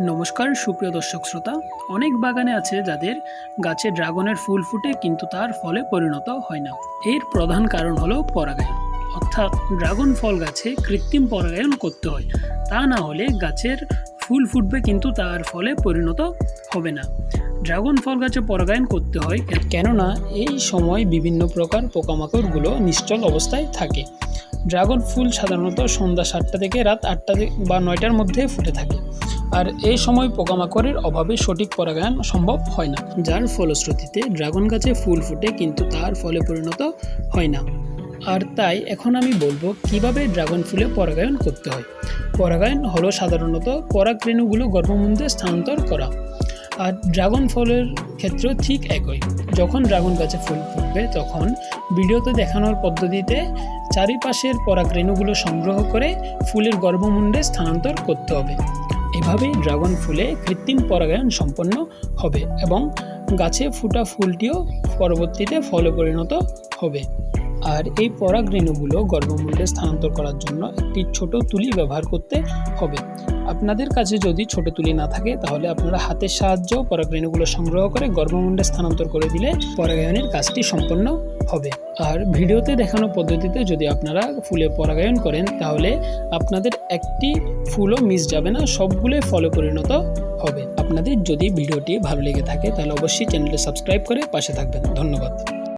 নমস্কার সুপ্রিয় দর্শক শ্রোতা। অনেক বাগানে আছে যাদের গাছে ড্রাগনের ফুল ফুটে কিন্তু তার ফলে পরিণত হয় না। এর প্রধান কারণ হলো পরাগায়ন, অর্থাৎ ড্রাগন ফল গাছে কৃত্রিম পরাগায়ন করতে হয়। তা না হলে গাছের ফুল ফুটবে কিন্তু তার ফলে পরিণত হবে না। ড্রাগন ফল গাছে পরাগায়ন করতে হয় কেননা এই সময় বিভিন্ন প্রকার পোকামাকড়গুলো নিশ্চল অবস্থায় থাকে। ড্রাগন ফুল সাধারণত সন্ধ্যা 7টা থেকে রাত 8টা বা 9টার মধ্যে ফুটে থাকে, আর এই সময় পোকামাকড়ের অভাবে সঠিক পরাগায়ন সম্ভব হয় না, যার ফলশ্রুতিতে ড্রাগন গাছে ফুল ফুটে কিন্তু তার ফলে পরিণত হয় না। আর তাই এখন আমি বলবো কিভাবে ড্রাগন ফুলে পরাগায়ন করতে হয়। পরাগায়ন হলো সাধারণত পরাগরেণুগুলো গর্ভমুণ্ডে স্থানান্তর করা, আর ড্রাগন ফলের ক্ষেত্রেও ঠিক একই। যখন ড্রাগন গাছে ফুল ফুটবে তখন ভিডিওতে দেখানোর পদ্ধতিতে চারিপাশের পরাগরেণুগুলো সংগ্রহ করে ফুলের গর্ভমুণ্ডে স্থানান্তর করতে হবে। এভাবেই ড্রাগন ফুলে কৃত্রিম পরাগায়ন সম্পন্ন হবে এবং গাছে ফুটা ফুলটিও পরবর্তীতে ফলে পরিণত হবে। আর এই পরাগরেণুগুলো গর্ভমুণ্ডে স্থানান্তর করার জন্য একটি ছোট তুলি ব্যবহার করতে হবে। আপনাদের কাছে যদি ছোট তুলি না থাকে তাহলে আপনারা হাতের সাহায্যেও পরাগরেণুগুলো সংগ্রহ করে গর্ভমুণ্ডে স্থানান্তর করে দিলে পরাগায়নের কাজটি সম্পন্ন হবে। আর ভিডিওতে দেখানো পদ্ধতিতে যদি আপনারা ফুলে পরাগায়ন করেন তাহলে আপনাদের একটি ফুলও মিস যাবে না, সবগুলোই ফলে পরিণত হবে। আপনাদের যদি ভিডিওটি ভালো লেগে থাকে তাহলে অবশ্যই চ্যানেলটি সাবস্ক্রাইব করে পাশে থাকবেন। ধন্যবাদ।